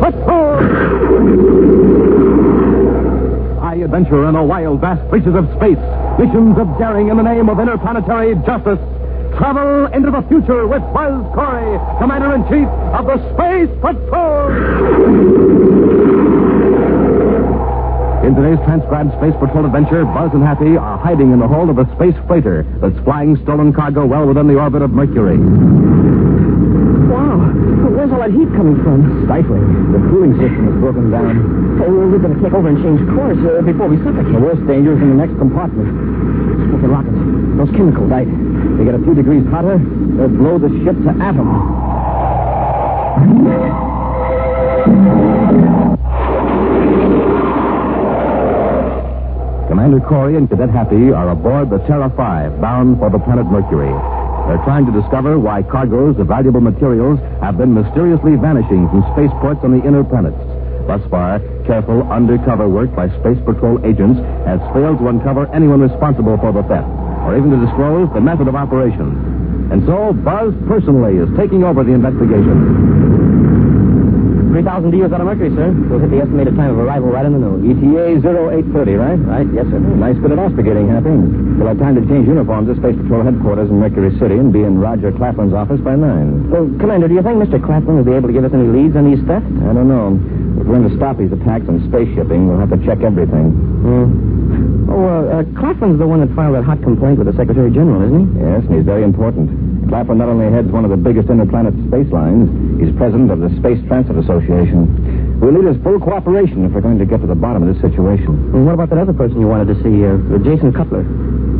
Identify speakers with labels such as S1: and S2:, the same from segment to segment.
S1: Patrol! High adventure in the wild, vast reaches of space. Missions of daring in the name of interplanetary justice. Travel into the future with Buzz Corey, Commander-in-Chief of the Space Patrol. In today's transcribed Space Patrol adventure, Buzz and Happy are hiding in the hold of a space freighter that's flying stolen cargo well within the orbit of Mercury.
S2: Wow. Where's all that heat coming from?
S1: Stifling. The cooling system is broken down.
S2: Oh, we're going to take over and change course before we suffocate.
S1: The worst danger is in the next compartment.
S2: Smoking rockets. Those chemicals.
S1: Right. They get a few degrees hotter, they'll blow the ship to atoms. Commander Corey and Cadet Happy are aboard the Terra 5, bound for the planet Mercury. They're trying to discover why cargoes of valuable materials have been mysteriously vanishing from spaceports on the inner planets. Thus far, careful undercover work by Space Patrol agents has failed to uncover anyone responsible for the theft, or even to disclose the method of operation. And so, Buzz personally is taking over the investigation.
S2: 3,000 deals out of Mercury, sir. We'll hit the estimated time of arrival right on the nose.
S1: ETA 0830, right?
S2: Right, yes, sir.
S1: Nice bit of investigating, Happy. We'll have time to change uniforms at Space Patrol headquarters in Mercury City and be in Roger Claflin's office by 9.
S2: So, Commander, do you think Mr. Claflin will be able to give us any leads on these thefts?
S1: I don't know. If we're going to stop these attacks on space shipping, we'll have to check everything.
S2: Claflin's the one that filed that hot complaint with the Secretary General, isn't he?
S1: Yes, and he's very important. Claflin not only heads one of the biggest interplanet space lines, he's president of the Space Transit Association. We'll need his full cooperation if we're going to get to the bottom of this situation.
S2: Well, what about that other person you wanted to see, Jason Cutler?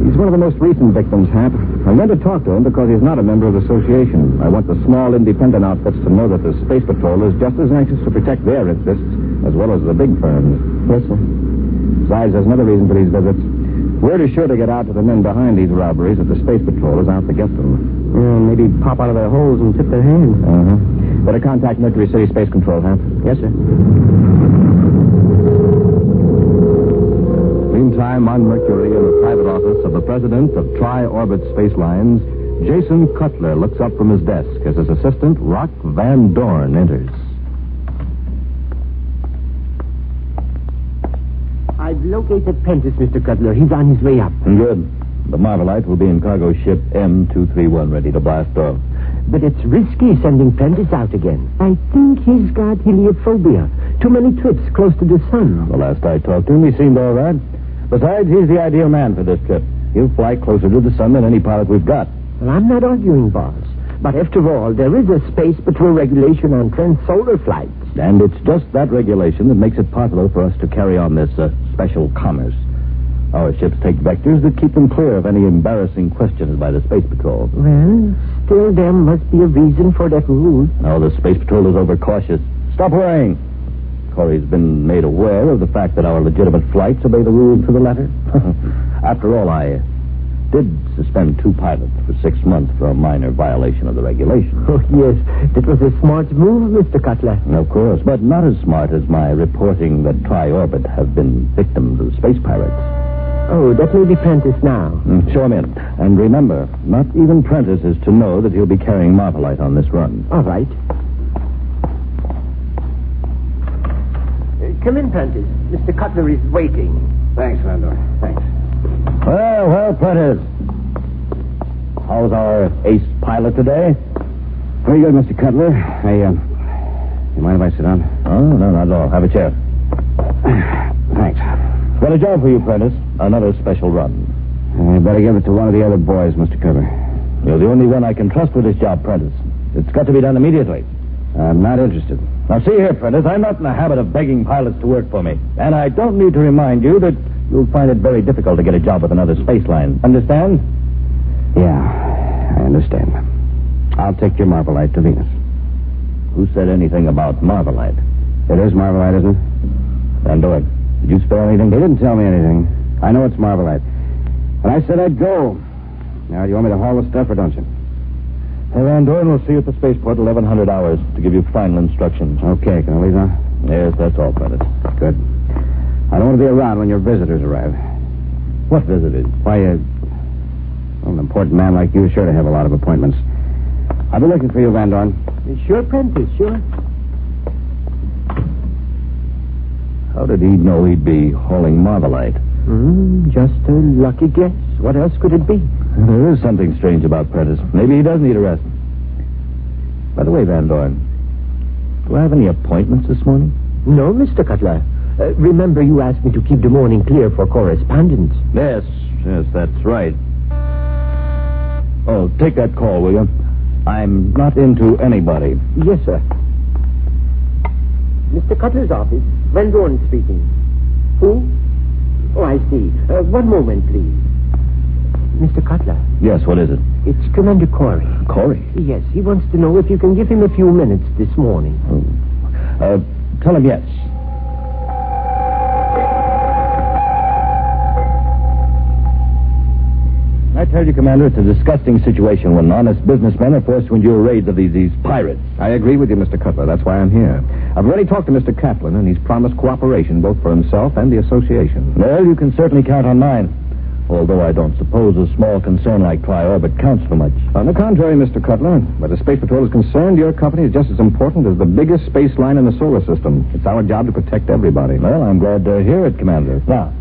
S1: He's one of the most recent victims, Hap. I'm going to talk to him because he's not a member of the association. I want the small independent outfits to know that the Space Patrol is just as anxious to protect their interests as well as the big firms.
S2: Yes, sir.
S1: Besides, there's another reason for these visits. Word is sure to get out to the men behind these robberies that the Space Patrol is out to get them.
S2: Maybe pop out of their holes and tip their hand.
S1: Better contact Mercury City Space Control, Hap.
S2: Yes, sir.
S1: Meantime, on Mercury, in the private office of the president of Tri-Orbit Space Lines, Jason Cutler looks up from his desk as his assistant, Rock Van Dorn, enters.
S3: I've located Prentiss, Mr. Cutler. He's on his way up.
S1: Good. The Marvelite will be in cargo ship M231 ready to blast off.
S3: But it's risky sending Prentiss out again. I think he's got heliophobia. Too many trips close to the sun.
S1: The last I talked to him, he seemed all right. Besides, he's the ideal man for this trip. He'll fly closer to the sun than any pilot we've got.
S3: Well, I'm not arguing, boss. But after all, there is a Space Patrol regulation on trans-solar flights.
S1: And it's just that regulation that makes it possible for us to carry on this special commerce. Our ships take vectors that keep them clear of any embarrassing questions by the Space Patrol.
S3: Well, still there must be a reason for that rule.
S1: No, the Space Patrol is overcautious. Stop worrying. Corey's been made aware of the fact that our legitimate flights obey the rules to the letter. After all, I did suspend 2 pilots for 6 months for a minor violation of the regulation.
S3: Oh, yes. That was a smart move, Mr. Cutler.
S1: Of course, but not as smart as my reporting that Tri-Orbit have been victims of space pirates.
S3: Oh, that may be Prentiss now.
S1: Show him in. And remember, not even Prentiss is to know that he'll be carrying Marvelite on this run.
S3: All right. Come in, Prentiss. Mr. Cutler is waiting.
S4: Thanks, Vandor. Thanks.
S1: Well, Prentiss. How's our ace pilot today?
S4: Very good, Mr. Cutler. You mind if I sit down?
S1: Oh, no, not at all. Have a chair.
S4: Thanks.
S1: Got a job for you, Prentiss. Another special run.
S4: I better give it to one of the other boys, Mr. Cutler.
S1: You're the only one I can trust with this job, Prentiss. It's got to be done immediately.
S4: I'm not interested.
S1: Now, see here, Prentiss, I'm not in the habit of begging pilots to work for me. And I don't need to remind you that you'll find it very difficult to get a job with another space line. Understand?
S4: Yeah, I understand. I'll take your Marvelite to Venus.
S1: Who said anything about Marvelite?
S4: It is Marvelite, isn't it?
S1: Van Dorn, did you spell anything?
S4: He didn't tell me anything. I know it's Marvelite. But I said I'd go. Now, do you want me to haul the stuff or don't you?
S1: Hey, Van Dorn, we'll see you at the spaceport 1100 hours to give you final instructions.
S4: Okay, can I leave now?
S1: Yes, that's all, Prentiss.
S4: Good. I don't want to be around when your visitors arrive.
S1: What visitors?
S4: Why, an important man like you is sure to have a lot of appointments. I'll be looking for you, Van Dorn.
S3: Sure, Prentiss, sure.
S4: How did he know he'd be hauling Marvelite?
S3: Just a lucky guess. What else could it be?
S4: There is something strange about Prentiss. Maybe he does need a rest. By the way, Van Dorn, do I have any appointments this morning?
S3: No, Mr. Cutler. Remember you asked me to keep the morning clear for correspondence.
S4: Yes, that's right. Oh, take that call, will you? I'm not into anybody.
S3: Yes, sir. Mr. Cutler's office. Van Dorn speaking. Who? Oh, I see. One moment, please. Mr. Cutler.
S4: Yes, what is it?
S3: It's Commander Corey.
S4: Corey?
S3: Yes, he wants to know if you can give him a few minutes this morning.
S4: Tell him yes. I tell you, Commander, it's a disgusting situation when honest businessmen are forced to endure raids of these pirates.
S1: I agree with you, Mr. Cutler. That's why I'm here. I've already talked to Mr. Kaplan, and he's promised cooperation both for himself and the association.
S4: Well, you can certainly count on mine. Although I don't suppose a small concern like Tri-Orbit counts for much.
S1: On the contrary, Mr. Cutler, where the Space Patrol is concerned, your company is just as important as the biggest space line in the solar system. It's our job to protect everybody.
S4: Well, I'm glad to hear it, Commander. Now,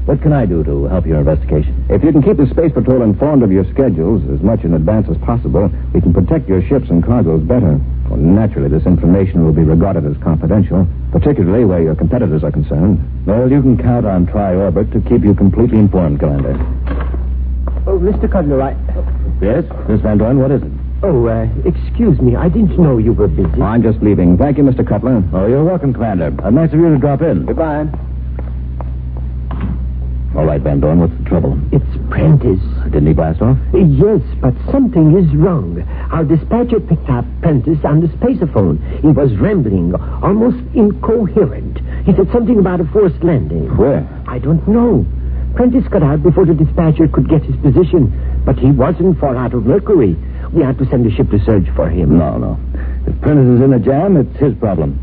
S4: what can I do to help your investigation?
S1: If you can keep the Space Patrol informed of your schedules as much in advance as possible, we can protect your ships and cargoes better. Well, naturally, this information will be regarded as confidential, particularly where your competitors are concerned.
S4: Well, you can count on Tri-Orbit to keep you completely informed, Commander.
S3: Oh, Mr. Cutler,
S4: Yes, Miss Van Dorn, what is it?
S3: Oh, excuse me. I didn't know you were busy.
S1: I'm just leaving. Thank you, Mr. Cutler.
S4: Oh, you're welcome, Commander. Nice of you to drop in.
S1: Goodbye.
S4: All right, Van Dorn, what's the trouble?
S3: It's Prentiss.
S4: Didn't he blast off?
S3: Yes, but something is wrong. Our dispatcher picked up Prentiss on the spaceophone. He was rambling, almost incoherent. He said something about a forced landing.
S4: Where?
S3: I don't know. Prentiss got out before the dispatcher could get his position, but he wasn't far out of Mercury. We had to send a ship to search for him.
S4: No. If Prentiss is in a jam, it's his problem.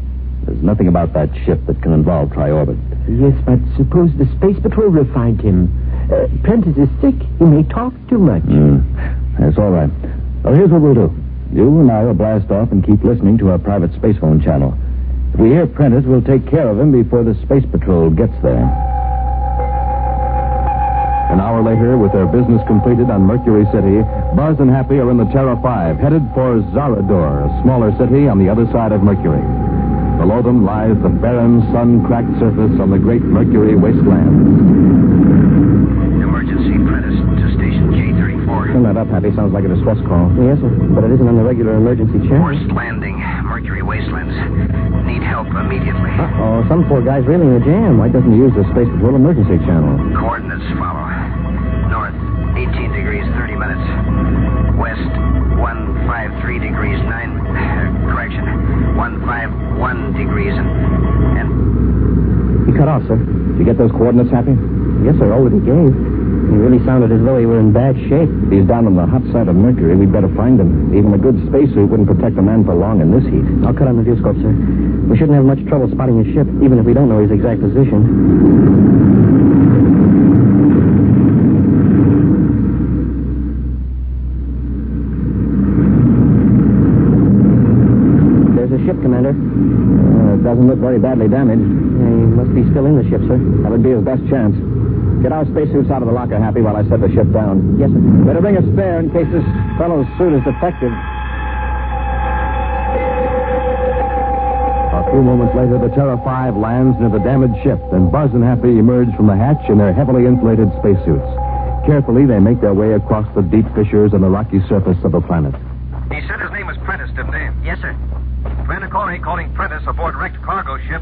S4: There's nothing about that ship that can involve Tri-Orbit.
S3: Yes, but suppose the Space Patrol will find him. Prentiss is sick. He may talk too much.
S4: That's all right. Well, here's what we'll do. You and I will blast off and keep listening to our private space phone channel. If we hear Prentiss, we'll take care of him before the Space Patrol gets there.
S1: An hour later, with their business completed on Mercury City, Buzz and Happy are in the Terra 5, headed for Zarador, a smaller city on the other side of Mercury. Below them lies the barren, sun-cracked surface on the great Mercury wasteland.
S5: Emergency, Prentiss, to station J34.
S1: Turn that up, Happy. Sounds like a distress call.
S3: Yes, sir, but it isn't on the regular emergency channel.
S5: Forced landing, Mercury wastelands. Need help immediately.
S3: Oh, some poor guy's really in a jam. Why doesn't he use the Space Patrol emergency channel?
S5: Coordinates follow. North, 18 degrees, 30 minutes. West, 153 degrees, 151 degrees, and...
S3: He cut off, sir.
S1: Did you get those coordinates, Happy?
S3: Yes, sir, all that he gave. He really sounded as though he were in bad shape.
S1: If he's down on the hot side of Mercury, we'd better find him. Even a good spacesuit wouldn't protect a man for long in this heat.
S3: I'll cut on the viewscope, sir. We shouldn't have much trouble spotting his ship, even if we don't know his exact position. There's a ship, Commander.
S1: It doesn't look very badly damaged.
S3: He must be still in the ship, sir.
S1: That would be his best chance. Get our spacesuits out of the locker, Happy, while I set the ship down.
S3: Yes, sir.
S1: Better bring a spare in case this fellow's suit is defective. A few moments later, the Terra 5 lands near the damaged ship, and Buzz and Happy emerge from the hatch in their heavily insulated spacesuits. Carefully, they make their way across the deep fissures in the rocky surface of the planet.
S5: He said his name was Prentiss, didn't he? Yes, sir. Commander Corey calling Prentiss aboard wrecked cargo ship.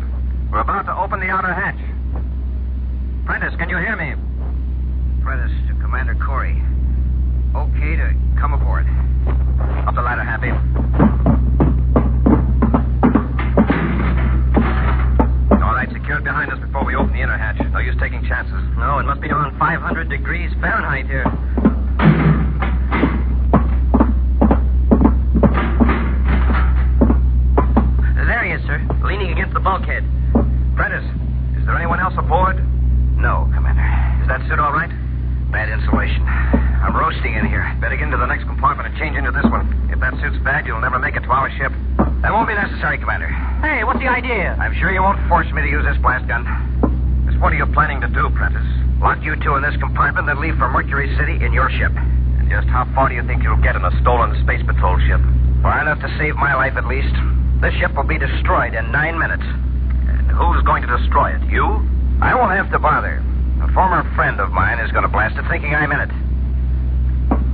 S5: We're about to open the outer hatch. Prentiss, can you hear me? Prentiss to Commander Corey. Okay to come aboard. Up the ladder, Happy. All right, secured behind us before we open the inner hatch. No use taking chances. No, it must be around 500 degrees Fahrenheit here. There he is, sir. Leaning against the bulkhead. Prentiss, is there anyone else aboard? No, Commander. Is that suit all right? Bad insulation. I'm roasting in here. Better get into the next compartment and change into this one. If that suit's bad, you'll never make it to our ship. That won't be necessary, Commander.
S2: Hey, what's the idea?
S5: I'm sure you won't force me to use this blast gun. Just what are you planning to do, Prentiss? Lock you two in this compartment, then leave for Mercury City in your ship. And just how far do you think you'll get in a stolen Space Patrol ship? Far enough to save my life, at least. This ship will be destroyed in 9 minutes. And who's going to destroy it? You? I won't have to bother. A former friend of mine is going to blast it, thinking I'm in it.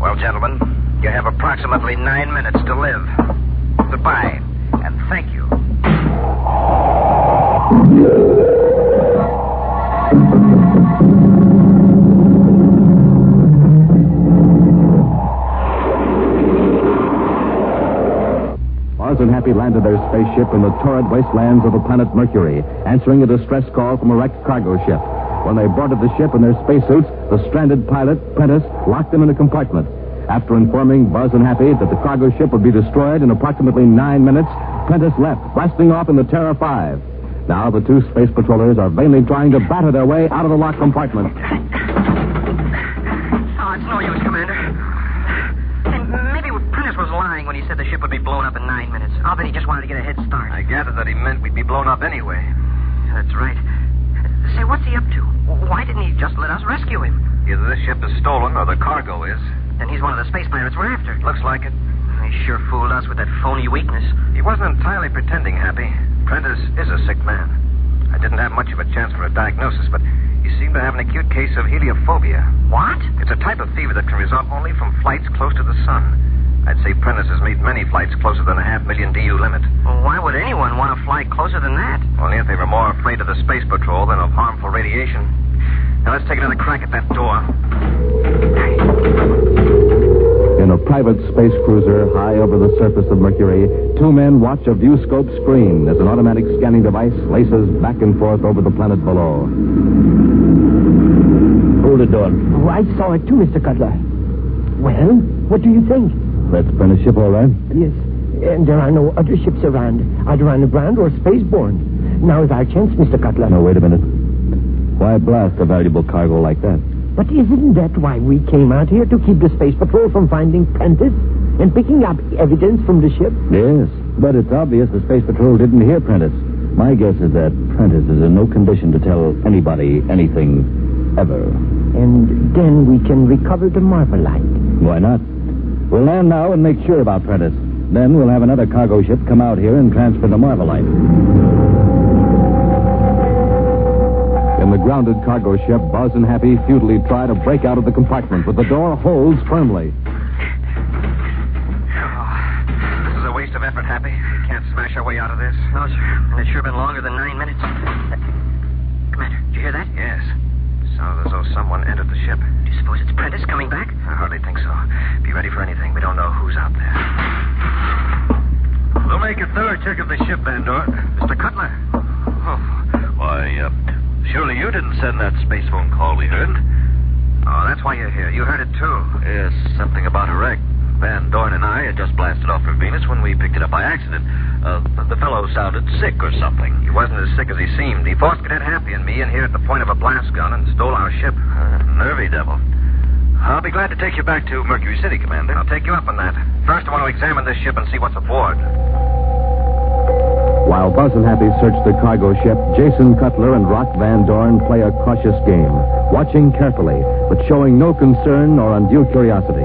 S5: Well, gentlemen, you have approximately 9 minutes to live. Goodbye, and thank you.
S1: Buzz and Happy landed their spaceship in the torrid wastelands of the planet Mercury, answering a distress call from a wrecked cargo ship. When they boarded the ship in their spacesuits, the stranded pilot, Prentiss, locked them in a compartment. After informing Buzz and Happy that the cargo ship would be destroyed in approximately 9 minutes, Prentiss left, blasting off in the Terra 5. Now the two space patrollers are vainly trying to batter their way out of the locked compartment.
S2: Oh, it's no use, Commander. And maybe Prentiss was lying when he said the ship would be blown up in 9 minutes. I'll bet he just wanted to get a head start.
S5: I gather that he meant we'd be blown up anyway.
S2: That's right. Say, what's he up to? Why didn't he just let us rescue him?
S5: Either this ship is stolen or the cargo is.
S2: Then he's one of the space pirates we're after.
S5: Looks like it.
S2: He sure fooled us with that phony weakness.
S5: He wasn't entirely pretending, Happy. Prentiss is a sick man. I didn't have much of a chance for a diagnosis, but he seemed to have an acute case of heliophobia.
S2: What?
S5: It's a type of fever that can result only from flights close to the sun. I'd say Prentiss has made many flights closer than the 500,000 DU limit.
S2: Well, why would anyone want to fly closer than that?
S5: Only if they were more afraid of the space patrol than of harmful radiation. Now let's take another crack at that door.
S1: In a private space cruiser high over the surface of Mercury, two men watch a viewscope screen as an automatic scanning device laces back and forth over the planet below.
S4: Hold it, Dawn.
S3: Oh, I saw it too, Mr. Cutler. Well, what do you think?
S4: That's Prentiss' ship, all right?
S3: Yes, and there are no other ships around, either underground or spaceborne. Now is our chance, Mr. Cutler.
S4: No, wait a minute. Why blast a valuable cargo like that?
S3: But isn't that why we came out here, to keep the Space Patrol from finding Prentiss and picking up evidence from the ship?
S4: Yes, but it's obvious the Space Patrol didn't hear Prentiss. My guess is that Prentiss is in no condition to tell anybody anything ever.
S3: And then we can recover the Marvelite.
S4: Why not? We'll land now and make sure about Prentiss. Then we'll have another cargo ship come out here and transfer the Marvelite.
S1: In the grounded cargo ship, Buzz and Happy futilely try to break out of the compartment, but the door holds firmly.
S5: This is a waste of effort, Happy. We can't smash our way out of this.
S2: No, sir. And it's sure been longer than 9 minutes. Commander, did you hear that?
S5: Yes. Sounds as though someone entered the ship.
S2: Do you suppose it's Prentiss coming back?
S5: I hardly think so. Be ready for anything. We don't know who's out there. We'll make a thorough check of the ship, Van Dorn. Mr. Cutler. Oh, why, surely you didn't send that space phone call we heard. Oh, that's why you're here. You heard it, too. Yes, something about a wreck. Van Dorn and I had just blasted off from Venus when we picked it up by accident. The fellow sounded sick or something. He wasn't as sick as he seemed. He forced Cadet Happy and me in here at the point of a blast gun and stole our ship. Nervy devil. I'll be glad to take you back to Mercury City, Commander. I'll take you up on that. First, I want to examine this ship and see what's aboard.
S1: While Buzz and Happy search the cargo ship, Jason Cutler and Rock Van Dorn play a cautious game, watching carefully, but showing no concern or undue curiosity.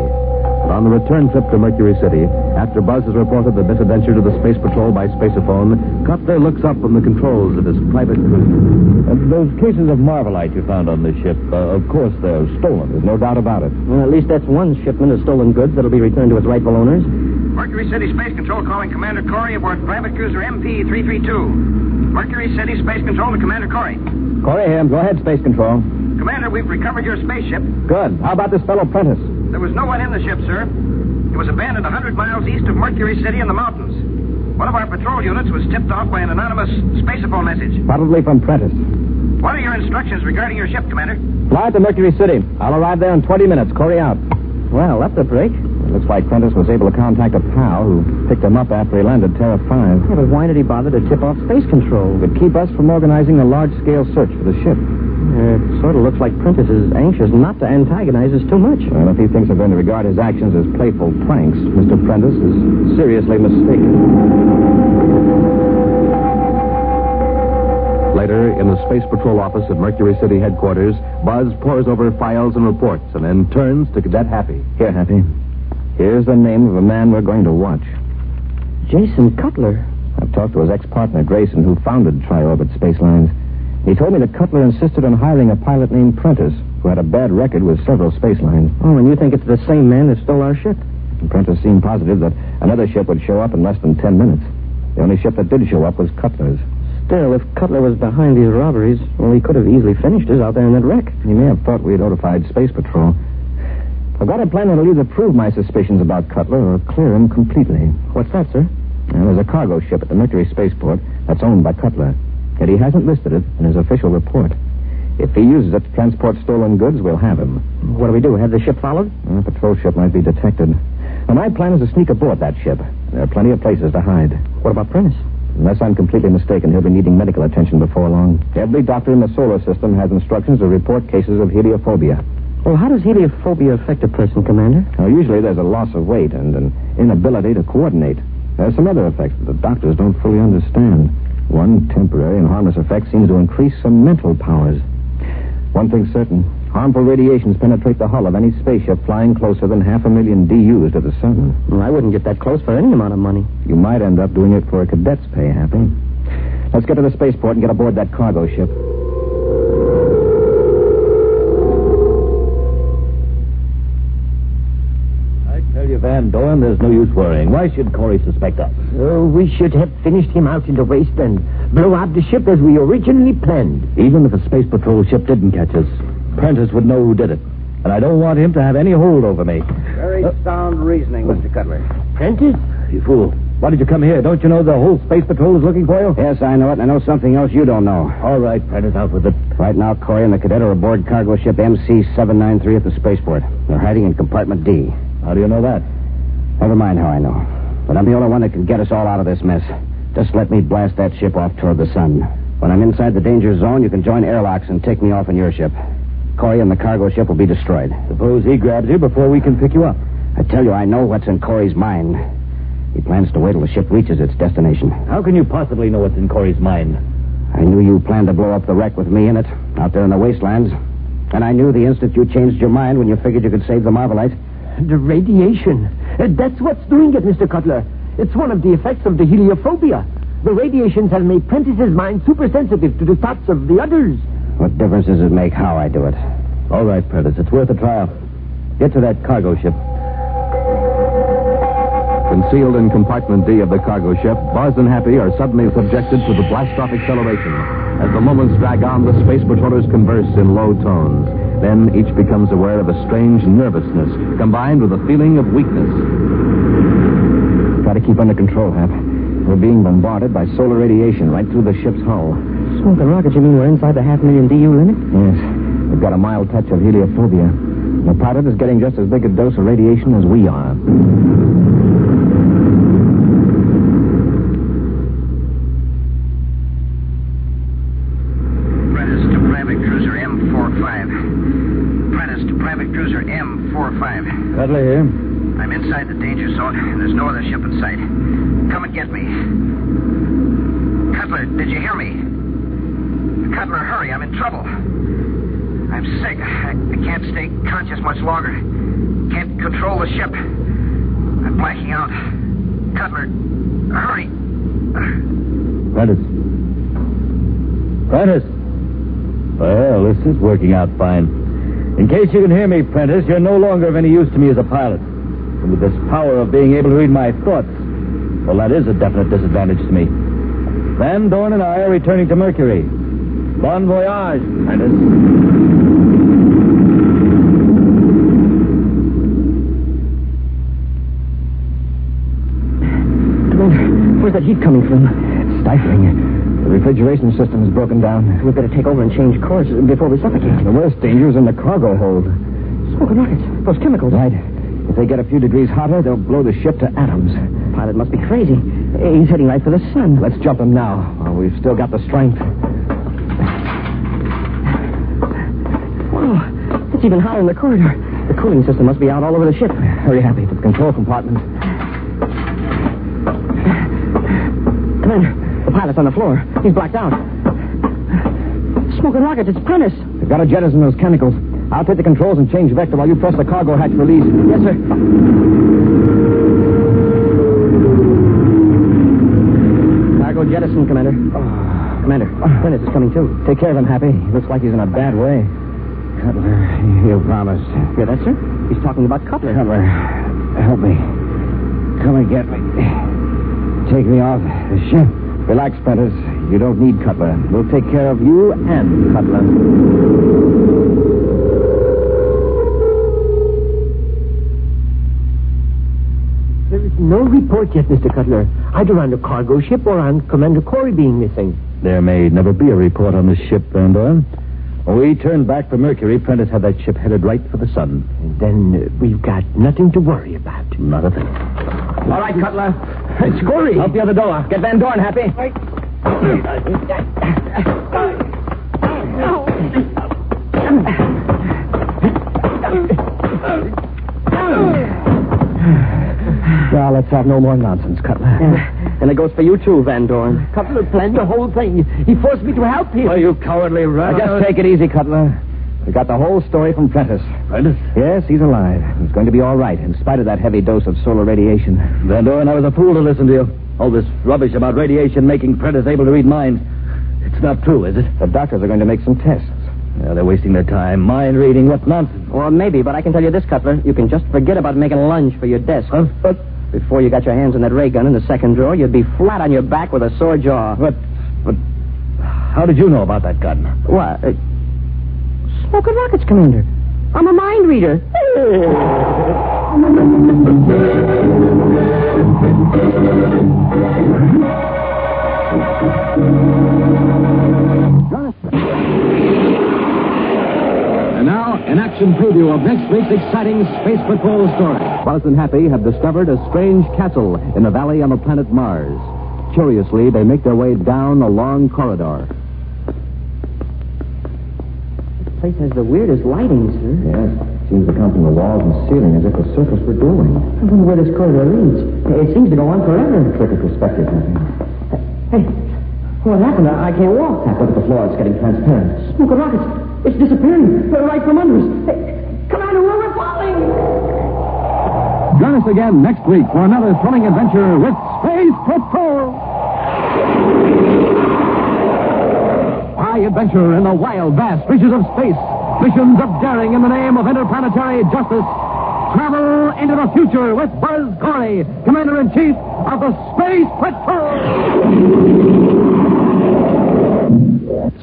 S1: But on the return trip to Mercury City, after Buzz has reported the misadventure to the Space Patrol by spaceophone, Cutler looks up from the controls of his private cruiser.
S4: Those cases of Marvelite you found on this ship, of course they're stolen. There's no doubt about it.
S2: Well, at least that's one shipment of stolen goods that'll be returned to its rightful owners.
S5: Mercury City Space Control calling Commander Corey aboard private cruiser MP332. Mercury City Space Control to Commander Corey.
S2: Corey here. Go ahead, Space Control.
S5: Commander, we've recovered your spaceship.
S2: Good. How about this fellow Prentiss?
S5: There was no one in the ship, sir. It was abandoned 100 miles east of Mercury City in the mountains. One of our patrol units was tipped off by an anonymous spaceophone message.
S2: Probably from Prentiss.
S5: What are your instructions regarding your ship, Commander?
S2: Fly to Mercury City. I'll arrive there in 20 minutes. Corey out. Well, that's a break. It looks like Prentiss was able to contact a pal who picked him up after he landed Terra 5. Yeah, but why did he bother to tip off space control? It would keep us from organizing a large-scale search for the ship. It sort of looks like Prentiss is anxious not to antagonize us too much. Well, if he thinks we're going to regard his actions as playful pranks, Mr. Prentiss is seriously mistaken.
S1: Later, in the Space Patrol office at Mercury City headquarters, Buzz pores over files and reports and then turns to Cadet Happy.
S2: Here, Happy. Here's the name of a man we're going to watch. Jason Cutler. I've talked to his ex-partner, Grayson, who founded Tri-Orbit Space Lines. He told me that Cutler insisted on hiring a pilot named Prentiss, who had a bad record with several space lines. Oh, and you think it's the same man that stole our ship? And Prentiss seemed positive that another ship would show up in less than 10 minutes. The only ship that did show up was Cutler's. Still, if Cutler was behind these robberies, well, he could have easily finished us out there in that wreck. He may have thought we had notified Space Patrol. I've got a plan that'll either prove my suspicions about Cutler or clear him completely. What's that, sir? Well, there's a cargo ship at the Mercury Spaceport that's owned by Cutler. Yet he hasn't listed it in his official report. If he uses it to transport stolen goods, we'll have him. What do we do? Have the ship followed? A patrol ship might be detected. Now, my plan is to sneak aboard that ship. There are plenty of places to hide. What about Prentiss? Unless I'm completely mistaken, he'll be needing medical attention before long. Every doctor in the solar system has instructions to report cases of heliophobia. Well, how does heliophobia affect a person, Commander? Well, usually there's a loss of weight and an inability to coordinate. There's some other effects that the doctors don't fully understand. One temporary and harmless effect seems to increase some mental powers. One thing's certain. Harmful radiations penetrate the hull of any spaceship flying closer than 500,000 DUs to the sun. Well, I wouldn't get that close for any amount of money. You might end up doing it for a cadet's pay, Happy. Let's get to the spaceport and get aboard that cargo ship.
S4: I tell you, Van Dorn, there's no use worrying. Why should Corey suspect us?
S3: Oh, we should have finished him out in the wasteland. Blow up the ship as we originally planned.
S4: Even if a Space Patrol ship didn't catch us, Prentiss would know who did it. And I don't want him to have any hold over me.
S5: Very sound reasoning, Mr. Cutler.
S3: Prentiss?
S4: You fool. Why did you come here? Don't you know the whole Space Patrol is looking for you?
S5: Yes, I know it, and I know something else you don't know.
S4: All right, Prentiss, out with it.
S5: Right now, Corey and the cadet are aboard cargo ship MC-793 at the spaceport. They're hiding in compartment D.
S4: How do you know that?
S5: Never mind how I know. But I'm the only one that can get us all out of this mess. Just let me blast that ship off toward the sun. When I'm inside the danger zone, you can join airlocks and take me off in your ship. Corey and the cargo ship will be destroyed.
S4: Suppose he grabs you before we can pick you up.
S5: I tell you, I know what's in Corey's mind. He plans to wait till the ship reaches its destination.
S4: How can you possibly know what's in Corey's mind?
S5: I knew you planned to blow up the wreck with me in it, out there in the wastelands. And I knew the instant you changed your mind when you figured you could save the Marvelite.
S3: The radiation. That's what's doing it, Mr. Cutler. It's one of the effects of the heliophobia. The radiations have made Prentiss's mind supersensitive to the thoughts of the others.
S5: What difference does it make how I do it?
S4: All right, Prentiss, it's worth a trial. Get to that cargo ship.
S1: Concealed in compartment D of the cargo ship, Buzz and Happy are suddenly subjected to the blast-off acceleration. As the moments drag on, the space patrollers converse in low tones. Then each becomes aware of a strange nervousness, combined with a feeling of weakness.
S2: Try to keep under control, Hap. We're being bombarded by solar radiation right through the ship's hull. Smoking rockets, you mean we're inside the 500,000 DU limit? Yes. We've got a mild touch of heliophobia. The pilot is getting just as big a dose of radiation as we are.
S5: Prentiss to private cruiser M45. Prentiss to private cruiser M45.
S4: Cutler here.
S5: I'm inside the danger zone, and there's no other ship in sight. Come and get me. Cutler, did you hear me? Cutler, hurry, I'm in trouble. I'm sick. I can't stay conscious much longer. Can't control the ship. I'm blacking out. Cutler, hurry.
S4: Prentiss. Prentiss. Well, this is working out fine. In case you can hear me, Prentiss, you're no longer of any use to me as a pilot. And with this power of being able to read my thoughts, well, that is a definite disadvantage to me. Van Dorn and I are returning to Mercury. Bon voyage, Prentiss.
S2: Where's that heat coming from? It's stifling. The refrigeration system is broken down. We'd better take over and change course before we suffocate. The worst danger is in the cargo hold. Smoking rockets. Those chemicals. Right. If they get a few degrees hotter, they'll blow the ship to atoms. Pilot must be crazy. He's heading right for the sun. Let's jump him now. While we've still got the strength. It's even hotter in the corridor. The cooling system must be out all over the ship. Hurry, Happy, to the control compartment. Commander, the pilot's on the floor. He's blacked out. Smoking rockets, it's Prentiss. We've got to jettison those chemicals. I'll take the controls and change vector while you press the cargo hatch release. Yes, sir. Cargo jettison, Commander. Commander, Prentiss is coming too. Take care of him, Happy. He looks like he's in a bad way.
S3: Cutler, you promised.
S2: Hear that, sir? He's talking about Cutler.
S3: Cutler, help me. Come and get me. Take me off the ship.
S2: Relax, Prentiss. You don't need Cutler. We'll take care of you and Cutler.
S3: There is no report yet, Mr. Cutler, either on the cargo ship or on Commander Corey being missing.
S4: There may never be a report on this ship, Van Doren. When we turned back for Mercury, Prentiss had that ship headed right for the sun.
S3: And then we've got nothing to worry about.
S4: Not a thing.
S2: All right, Cutler.
S3: It's Corey.
S2: Out the other door. Get Van Doren, Happy.
S3: Right.
S2: Now, let's have no more nonsense, Cutler. And it goes for you, too, Van Doren.
S3: Cutler planned the whole thing. He forced me to help him.
S4: Oh, you cowardly rat.
S2: Now, just take it easy, Cutler. We got the whole story from Prentiss.
S4: Prentiss?
S2: Yes, he's alive. He's going to be all right, in spite of that heavy dose of solar radiation.
S4: Van Doren, I was a fool to listen to you. All this rubbish about radiation making Prentiss able to read minds. It's not true, is it?
S2: The doctors are going to make some tests.
S4: Yeah, they're wasting their time. Mind reading, what nonsense.
S2: Well, maybe, but I can tell you this, Cutler. You can just forget about making a lunge for your desk.
S4: Huh? But
S2: before you got your hands on that ray gun in the second drawer, you'd be flat on your back with a sore jaw.
S4: But how did you know about that gun?
S2: What? Smoking rockets, Commander. I'm a mind reader.
S1: And now, an action preview of next week's exciting Space Patrol story. Buzz and Happy have discovered a strange castle in a valley on the planet Mars. Curiously, they make their way down a long corridor.
S2: This place has the weirdest lighting, sir.
S3: Yes. Seems to come from the walls and ceiling as if the surface were glowing.
S2: I wonder where this corridor leads. It seems to go on forever.
S3: Trick of perspective, Happy.
S2: Hey, what happened? I can't walk.
S3: Look at the floor. It's getting transparent.
S2: Smoking rockets. It's disappearing. Right from under us. Hey, Commander, we're falling.
S1: Join us again next week for another thrilling adventure with Space Patrol. High adventure in the wild, vast reaches of space. Missions of daring in the name of interplanetary justice. Travel into the future with Buzz Corey, Commander-in-Chief of the Space Patrol.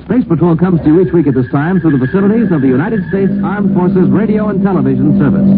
S1: Space Patrol comes to you each week at this time through the facilities of the United States Armed Forces Radio and Television Service.